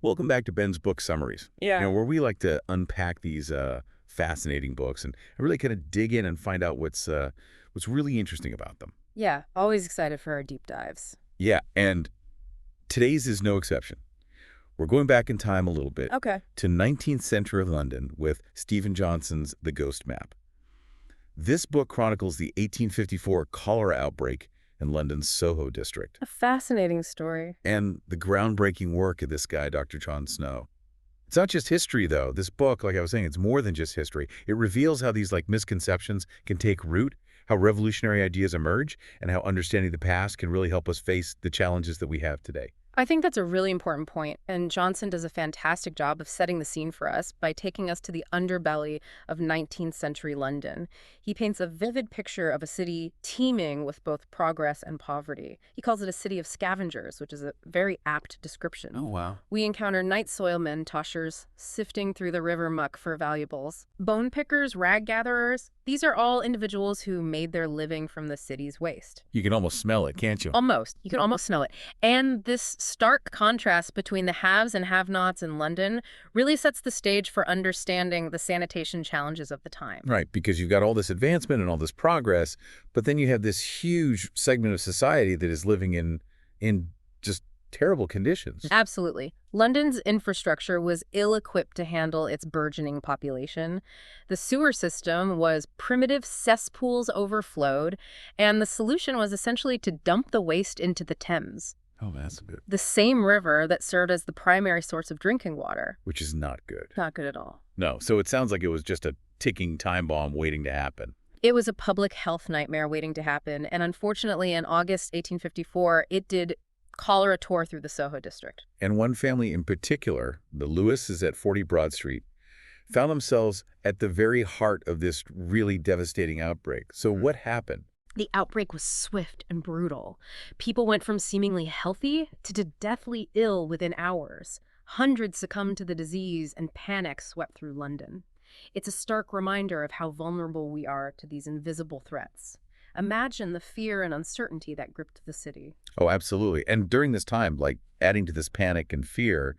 Welcome back to Ben's Book Summaries. Yeah. Where we like to unpack these fascinating books and really kind of dig in and find out what's really interesting about them. Yeah, always excited for our deep dives. Yeah, and today's is no exception. We're going back in time a little bit Okay. to 19th century London with Stephen Johnson's The Ghost Map. This book chronicles the 1854 cholera outbreak in London's Soho district A fascinating story. and the groundbreaking work of this guy, Dr. John Snow. It's not just history, though. This book, like I was saying, it's more than just history. It reveals how these misconceptions can take root, how revolutionary ideas emerge, and how understanding the past can really help us face the challenges that we have today. I think that's a really important point, and Johnson does a fantastic job of setting the scene for us by taking us to the underbelly of 19th century London. He paints a vivid picture of a city teeming with both progress and poverty. He calls it a city of scavengers, which is a very apt description. Oh, wow. We encounter night soilmen, toshers, sifting through the river muck for valuables. Bone pickers, rag gatherers, these are all individuals who made their living from the city's waste. You can almost smell it, can't you? Almost. You can almost smell it. And this stark contrast between the haves and have-nots in London really sets the stage for understanding the sanitation challenges of the time. Right, because you've got all this advancement and all this progress, but then you have this huge segment of society that is living in just terrible conditions. Absolutely. London's infrastructure was ill-equipped to handle its burgeoning population. The sewer system was primitive, cesspools overflowed, and the solution was essentially to dump the waste into the Thames, Oh, that's good. the same river that served as the primary source of drinking water. Which is not good. Not good at all. No, so it sounds like it was just a ticking time bomb waiting to happen. It was a public health nightmare waiting to happen, and unfortunately in August 1854, it did cholera tore through the Soho district. And one family in particular, the Lewises at 40 Broad Street, found themselves at the very heart of this really devastating outbreak. So what happened? The outbreak was swift and brutal. People went from seemingly healthy to deathly ill within hours. Hundreds succumbed to the disease, and panic swept through London. It's a stark reminder of how vulnerable we are to these invisible threats. Imagine the fear and uncertainty that gripped the city. Oh, absolutely. And during this time, adding to this panic and fear,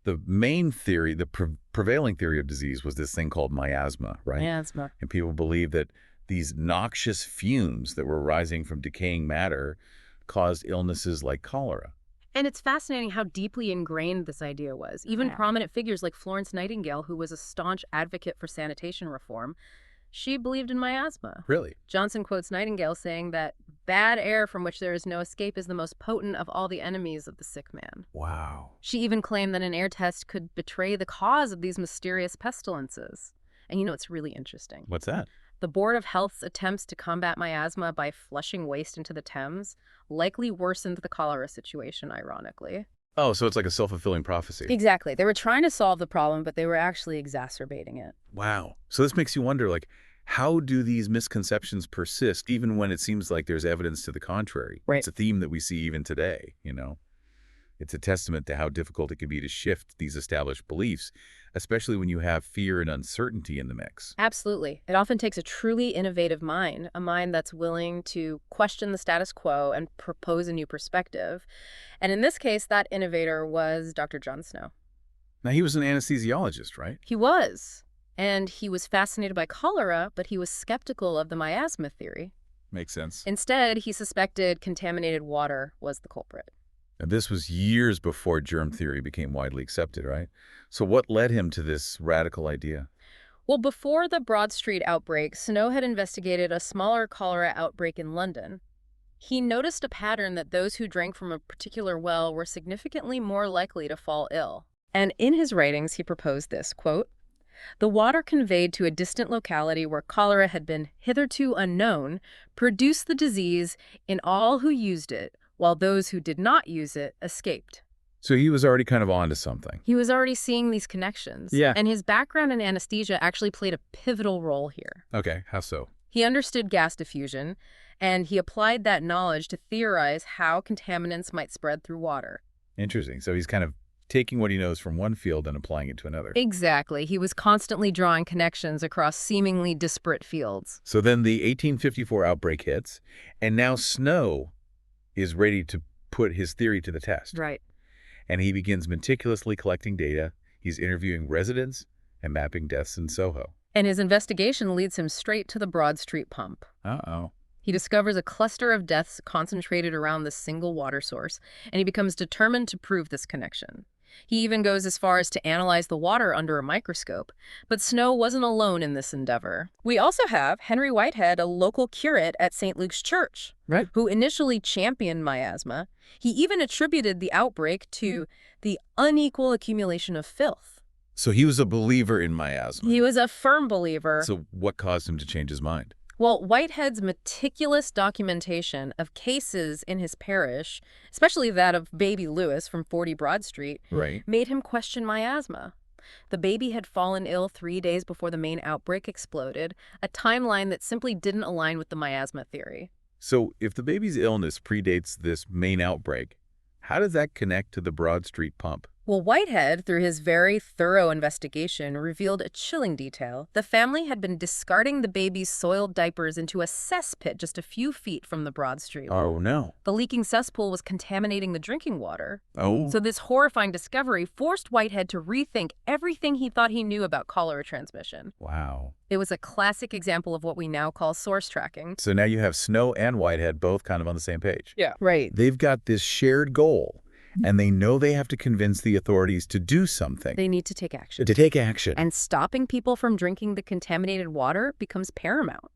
the main theory, the prevailing theory of disease was this thing called miasma, right? Miasma. And people believed that these noxious fumes that were rising from decaying matter caused illnesses like cholera. And it's fascinating how deeply ingrained this idea was. Even Yeah. prominent figures like Florence Nightingale, who was a staunch advocate for sanitation reform, she believed in miasma. Really? Johnson quotes Nightingale saying that bad air from which there is no escape is the most potent of all the enemies of the sick man. Wow. She even claimed that an air test could betray the cause of these mysterious pestilences. And it's really interesting. What's that? The Board of Health's attempts to combat miasma by flushing waste into the Thames likely worsened the cholera situation, ironically. Oh, so it's like a self-fulfilling prophecy. Exactly. They were trying to solve the problem, but they were actually exacerbating it. Wow. So this makes you wonder, how do these misconceptions persist even when it seems like there's evidence to the contrary? Right. It's a theme that we see even today, It's a testament to how difficult it can be to shift these established beliefs, especially when you have fear and uncertainty in the mix. Absolutely. It often takes a truly innovative mind, a mind that's willing to question the status quo and propose a new perspective. And in this case, that innovator was Dr. John Snow. Now, he was an anesthesiologist, right? He was. And he was fascinated by cholera, but he was skeptical of the miasma theory. Makes sense. Instead, he suspected contaminated water was the culprit. And this was years before germ theory became widely accepted, right? So what led him to this radical idea? Well, before the Broad Street outbreak, Snow had investigated a smaller cholera outbreak in London. He noticed a pattern that those who drank from a particular well were significantly more likely to fall ill. And in his writings, he proposed this, quote, "The water conveyed to a distant locality where cholera had been hitherto unknown produced the disease in all who used it, while those who did not use it escaped." So he was already kind of onto something. He was already seeing these connections. Yeah. And his background in anesthesia actually played a pivotal role here. Okay, how so? He understood gas diffusion, and he applied that knowledge to theorize how contaminants might spread through water. Interesting. So he's kind of taking what he knows from one field and applying it to another. Exactly. He was constantly drawing connections across seemingly disparate fields. So then the 1854 outbreak hits, and now Snow is ready to put his theory to the test. Right. And he begins meticulously collecting data. He's interviewing residents and mapping deaths in Soho. And his investigation leads him straight to the Broad Street pump. Uh-oh. He discovers a cluster of deaths concentrated around this single water source, and he becomes determined to prove this connection. He even goes as far as to analyze the water under a microscope. But Snow wasn't alone in this endeavor. We also have Henry Whitehead, a local curate at St. Luke's Church, Right. who initially championed miasma. He even attributed the outbreak to the unequal accumulation of filth. So he was a believer in miasma. He was a firm believer. So what caused him to change his mind? Well, Whitehead's meticulous documentation of cases in his parish, especially that of baby Lewis from 40 Broad Street, Right. made him question miasma. The baby had fallen ill 3 days before the main outbreak exploded, a timeline that simply didn't align with the miasma theory. So if the baby's illness predates this main outbreak, how does that connect to the Broad Street pump? Well, Whitehead, through his very thorough investigation, revealed a chilling detail. The family had been discarding the baby's soiled diapers into a cesspit just a few feet from the Broad Street. Oh, no. The leaking cesspool was contaminating the drinking water. Oh. So this horrifying discovery forced Whitehead to rethink everything he thought he knew about cholera transmission. Wow. It was a classic example of what we now call source tracking. So now you have Snow and Whitehead both kind of on the same page. Yeah. Right. They've got this shared goal, and they know they have to convince the authorities to do something. They need to take action. To take action. And stopping people from drinking the contaminated water becomes paramount.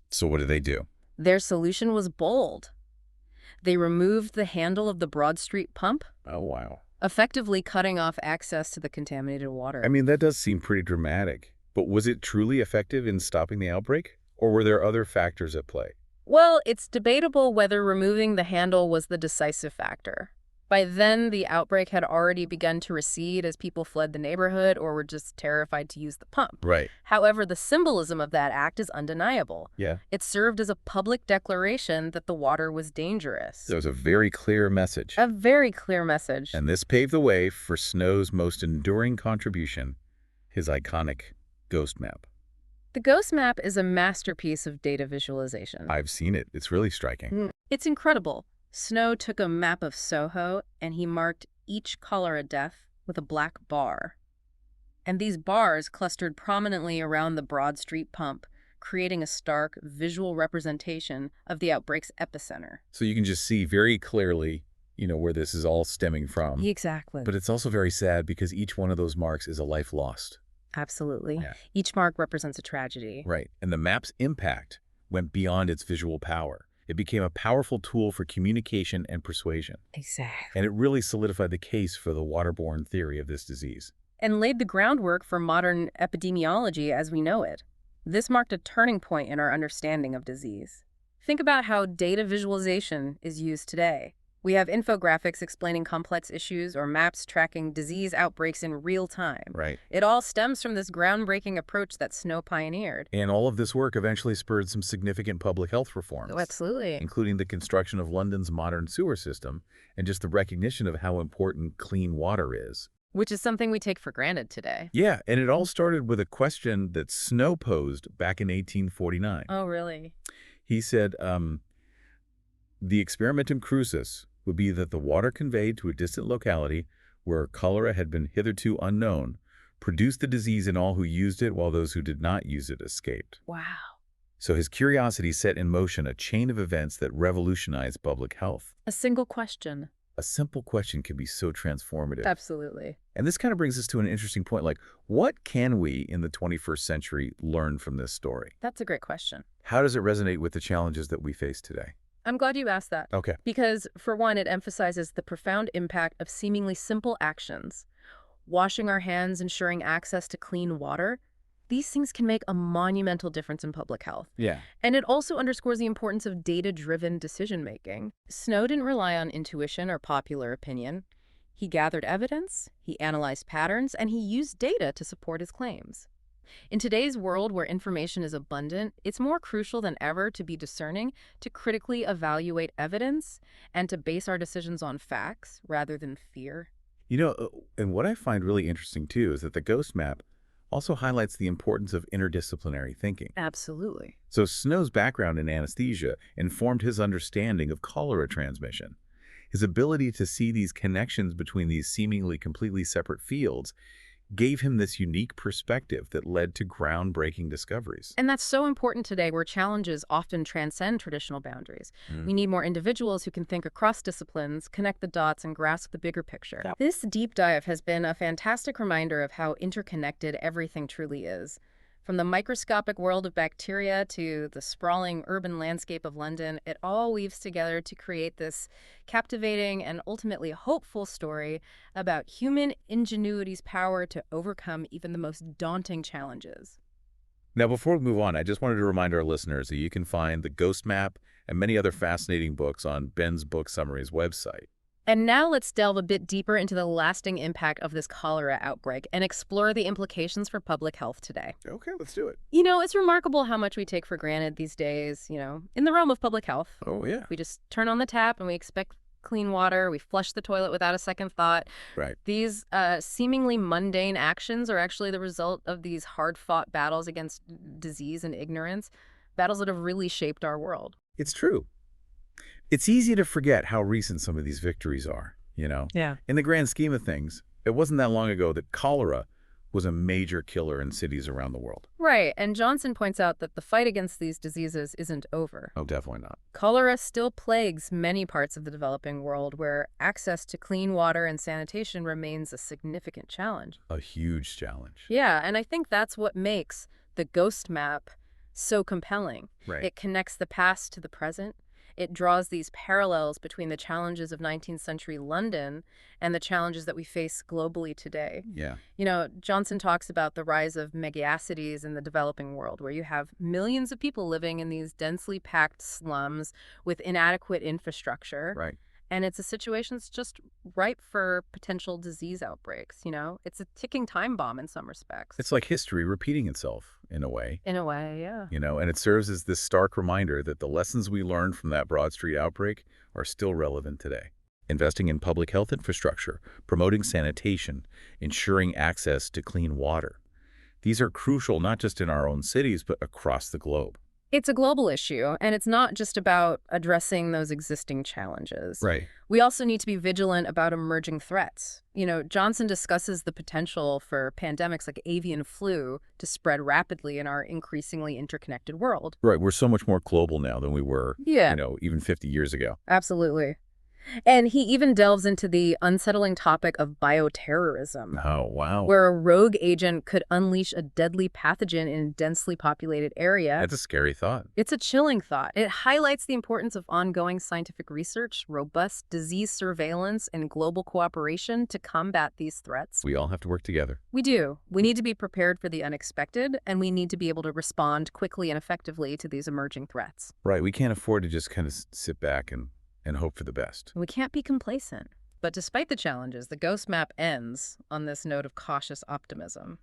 So what do? Their solution was bold. They removed the handle of the Broad Street pump, Oh, wow. effectively cutting off access to the contaminated water. I mean, that does seem pretty dramatic. But was it truly effective in stopping the outbreak? Or were there other factors at play? Well, it's debatable whether removing the handle was the decisive factor. By then, the outbreak had already begun to recede as people fled the neighborhood or were just terrified to use the pump. Right. However, the symbolism of that act is undeniable. Yeah. It served as a public declaration that the water was dangerous. That was a very clear message. A very clear message. And this paved the way for Snow's most enduring contribution, his iconic ghost map. The ghost map is a masterpiece of data visualization. I've seen it. It's really striking. It's incredible. Snow took a map of Soho and he marked each cholera death with a black bar. And these bars clustered prominently around the Broad Street pump, creating a stark visual representation of the outbreak's epicenter. So you can just see very clearly, where this is all stemming from. Exactly. But it's also very sad because each one of those marks is a life lost. Absolutely. Yeah. Each mark represents a tragedy. Right. And the map's impact went beyond its visual power. It became a powerful tool for communication and persuasion. Exactly. And it really solidified the case for the waterborne theory of this disease. And laid the groundwork for modern epidemiology as we know it. This marked a turning point in our understanding of disease. Think about how data visualization is used today. We have infographics explaining complex issues or maps tracking disease outbreaks in real time. Right. It all stems from this groundbreaking approach that Snow pioneered. And all of this work eventually spurred some significant public health reforms. Oh, absolutely. Including the construction of London's modern sewer system and just the recognition of how important clean water is. Which is something we take for granted today. Yeah, and it all started with a question that Snow posed back in 1849. Oh, really? He said, the experimentum crucis would be that the water conveyed to a distant locality where cholera had been hitherto unknown produced the disease in all who used it, while those who did not use it escaped. Wow. So his curiosity set in motion a chain of events that revolutionized public health. A single question. A simple question can be so transformative. Absolutely. And this kind of brings us to an interesting point, like, what can we in the 21st century learn from this story? That's a great question. How does it resonate with the challenges that we face today? I'm glad you asked that. Okay. Because, for one, it emphasizes the profound impact of seemingly simple actions. Washing our hands, ensuring access to clean water. These things can make a monumental difference in public health. Yeah. And it also underscores the importance of data-driven decision-making. Snow didn't rely on intuition or popular opinion. He gathered evidence, he analyzed patterns, and he used data to support his claims. In today's world where information is abundant, it's more crucial than ever to be discerning, to critically evaluate evidence, and to base our decisions on facts rather than fear. And what I find really interesting, too, is that the ghost map also highlights the importance of interdisciplinary thinking. Absolutely. So Snow's background in anesthesia informed his understanding of cholera transmission. His ability to see these connections between these seemingly completely separate fields gave him this unique perspective that led to groundbreaking discoveries. And that's so important today where challenges often transcend traditional boundaries. Mm. We need more individuals who can think across disciplines, connect the dots, and grasp the bigger picture. Yep. This deep dive has been a fantastic reminder of how interconnected everything truly is. From the microscopic world of bacteria to the sprawling urban landscape of London, it all weaves together to create this captivating and ultimately hopeful story about human ingenuity's power to overcome even the most daunting challenges. Now, before we move on, I just wanted to remind our listeners that you can find the Ghost Map and many other fascinating books on Ben's Book Summaries website. And now let's delve a bit deeper into the lasting impact of this cholera outbreak and explore the implications for public health today. Okay, let's do it. It's remarkable how much we take for granted these days, in the realm of public health. Oh, yeah. We just turn on the tap and we expect clean water. We flush the toilet without a second thought. Right. These seemingly mundane actions are actually the result of these hard-fought battles against disease and ignorance, battles that have really shaped our world. It's true. It's easy to forget how recent some of these victories are. Yeah. In the grand scheme of things, it wasn't that long ago that cholera was a major killer in cities around the world. Right, and Johnson points out that the fight against these diseases isn't over. Oh, definitely not. Cholera still plagues many parts of the developing world where access to clean water and sanitation remains a significant challenge. A huge challenge. Yeah, and I think that's what makes the Ghost Map so compelling. Right. It connects the past to the present. It draws these parallels between the challenges of 19th century London and the challenges that we face globally today. Yeah. Johnson talks about the rise of megacities in the developing world, where you have millions of people living in these densely packed slums with inadequate infrastructure. Right. And it's a situation that's just ripe for potential disease outbreaks. It's a ticking time bomb in some respects. It's like history repeating itself in a way. In a way, yeah. And it serves as this stark reminder that the lessons we learned from that Broad Street outbreak are still relevant today. Investing in public health infrastructure, promoting sanitation, ensuring access to clean water. These are crucial not just in our own cities, but across the globe. It's a global issue, and it's not just about addressing those existing challenges. Right. We also need to be vigilant about emerging threats. Johnson discusses the potential for pandemics like avian flu to spread rapidly in our increasingly interconnected world. Right. We're so much more global now than we were, Yeah. Even 50 years ago. Absolutely. And he even delves into the unsettling topic of bioterrorism, Oh, wow. where a rogue agent could unleash a deadly pathogen in a densely populated area. That's a scary thought. It's a chilling thought. It highlights the importance of ongoing scientific research, robust disease surveillance, and global cooperation to combat these threats. We all have to work together. We do. We need to be prepared for the unexpected, and we need to be able to respond quickly and effectively to these emerging threats. Right. We can't afford to just kind of sit back and hope for the best. We can't be complacent. But despite the challenges, the Ghost Map ends on this note of cautious optimism.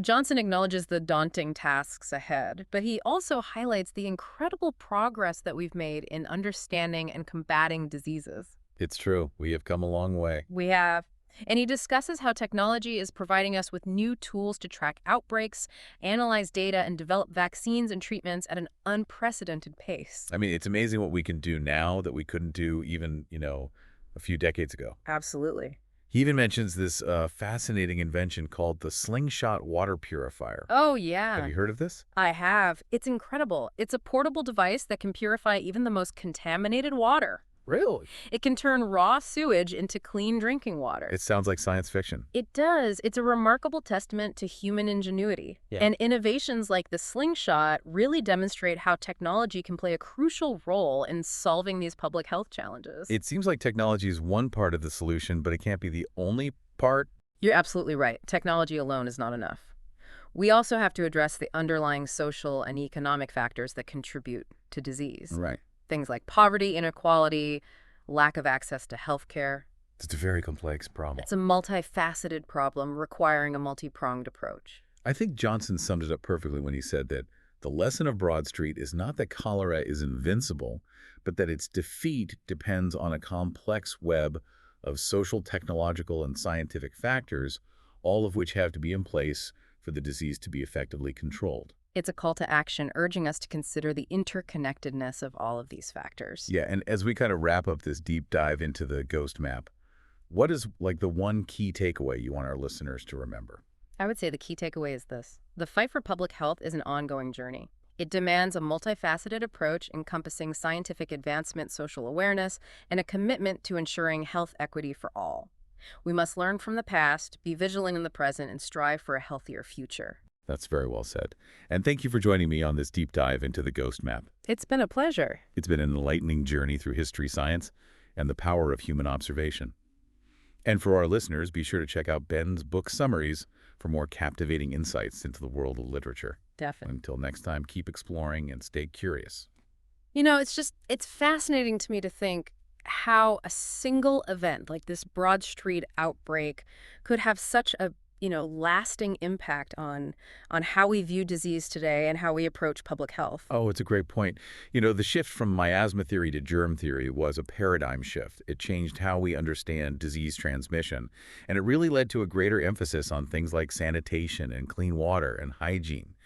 Johnson acknowledges the daunting tasks ahead, but he also highlights the incredible progress that we've made in understanding and combating diseases. It's true. We have come a long way. We have. And he discusses how technology is providing us with new tools to track outbreaks, analyze data, and develop vaccines and treatments at an unprecedented pace. I mean, it's amazing what we can do now that we couldn't do even, a few decades ago. Absolutely. He even mentions this fascinating invention called the slingshot water purifier. Oh, yeah. Have you heard of this? I have. It's incredible. It's a portable device that can purify even the most contaminated water. Really? It can turn raw sewage into clean drinking water. It sounds like science fiction. It does. It's a remarkable testament to human ingenuity. Yeah. And innovations like the slingshot really demonstrate how technology can play a crucial role in solving these public health challenges. It seems like technology is one part of the solution, but it can't be the only part. You're absolutely right. Technology alone is not enough. We also have to address the underlying social and economic factors that contribute to disease. Right. Things like poverty, inequality, lack of access to healthcare. It's a very complex problem. It's a multifaceted problem requiring a multi-pronged approach. I think Johnson summed it up perfectly when he said that the lesson of Broad Street is not that cholera is invincible, but that its defeat depends on a complex web of social, technological, and scientific factors, all of which have to be in place for the disease to be effectively controlled. It's a call to action urging us to consider the interconnectedness of all of these factors. Yeah, and as we kind of wrap up this deep dive into the ghost map, what is like the one key takeaway you want our listeners to remember? I would say the key takeaway is this. The fight for public health is an ongoing journey. It demands a multifaceted approach encompassing scientific advancement, social awareness, and a commitment to ensuring health equity for all. We must learn from the past, be vigilant in the present, and strive for a healthier future. That's very well said. And thank you for joining me on this deep dive into the ghost map. It's been a pleasure. It's been an enlightening journey through history, science, and the power of human observation. And for our listeners, be sure to check out Ben's book summaries for more captivating insights into the world of literature. Definitely. Until next time, keep exploring and stay curious. It's fascinating to me to think how a single event like this Broad Street outbreak could have such a, lasting impact on how we view disease today and how we approach public health. Oh, it's a great point. The shift from miasma theory to germ theory was a paradigm shift. It changed how we understand disease transmission, and it really led to a greater emphasis on things like sanitation and clean water and hygiene.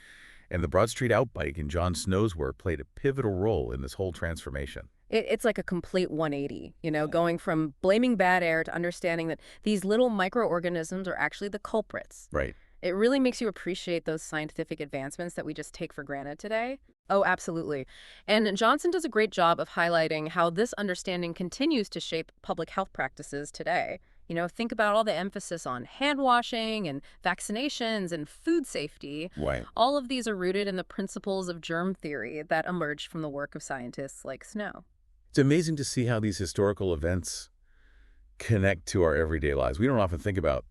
And the Broad Street outbreak in John Snow's work played a pivotal role in this whole transformation. It's like a complete 180, going from blaming bad air to understanding that these little microorganisms are actually the culprits. Right. It really makes you appreciate those scientific advancements that we just take for granted today. Oh, absolutely. And Johnson does a great job of highlighting how this understanding continues to shape public health practices today. Think about all the emphasis on hand washing and vaccinations and food safety. Right. All of these are rooted in the principles of germ theory that emerged from the work of scientists like Snow. It's amazing to see how these historical events connect to our everyday lives. We don't often think about,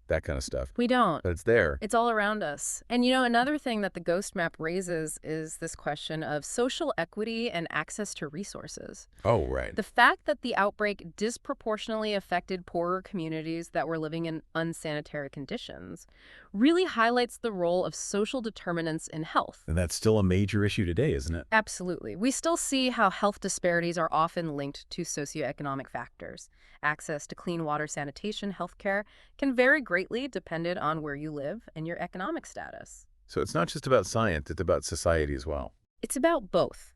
that kind of stuff, We don't. but it's there. It's all around us. And another thing that the ghost map raises is this question of social equity and access to resources. Oh, right. The fact that the outbreak disproportionately affected poorer communities that were living in unsanitary conditions really highlights the role of social determinants in health. And that's still a major issue today, isn't it? Absolutely. We still see how health disparities are often linked to socioeconomic factors. Access to clean water, sanitation, healthcare can vary greatly dependent on where you live and your economic status. So it's not just about science, it's about society as well. It's about both.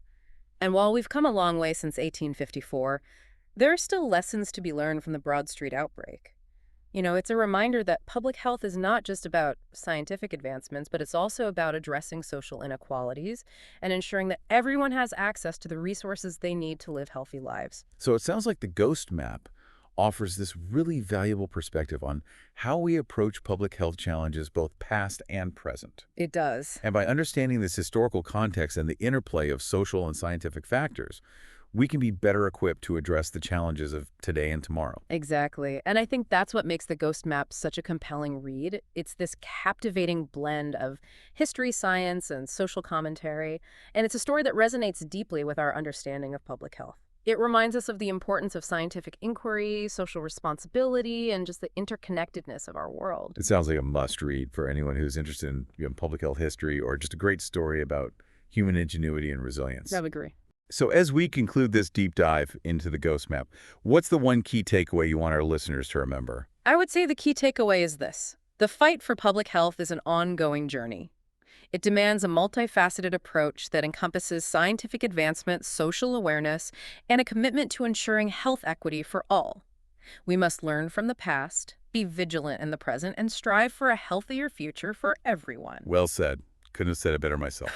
And while we've come a long way since 1854, there are still lessons to be learned from the Broad Street outbreak. It's a reminder that public health is not just about scientific advancements, but it's also about addressing social inequalities and ensuring that everyone has access to the resources they need to live healthy lives. So it sounds like the ghost map offers this really valuable perspective on how we approach public health challenges, both past and present. It does. And by understanding this historical context and the interplay of social and scientific factors, we can be better equipped to address the challenges of today and tomorrow. Exactly. And I think that's what makes the Ghost Map such a compelling read. It's this captivating blend of history, science, and social commentary. And it's a story that resonates deeply with our understanding of public health. It reminds us of the importance of scientific inquiry, social responsibility, and just the interconnectedness of our world. It sounds like a must-read for anyone who's interested in public health history or just a great story about human ingenuity and resilience. I would agree. So as we conclude this deep dive into the ghost map, what's the one key takeaway you want our listeners to remember? I would say the key takeaway is this. The fight for public health is an ongoing journey. It demands a multifaceted approach that encompasses scientific advancement, social awareness, and a commitment to ensuring health equity for all. We must learn from the past, be vigilant in the present, and strive for a healthier future for everyone. Well said. Couldn't have said it better myself.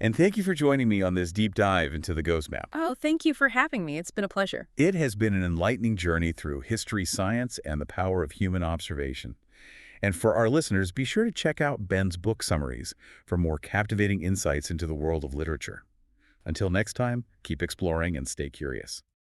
And thank you for joining me on this deep dive into the ghost map. Oh, thank you for having me. It's been a pleasure. It has been an enlightening journey through history, science, and the power of human observation. And for our listeners, be sure to check out Ben's book summaries for more captivating insights into the world of literature. Until next time, keep exploring and stay curious.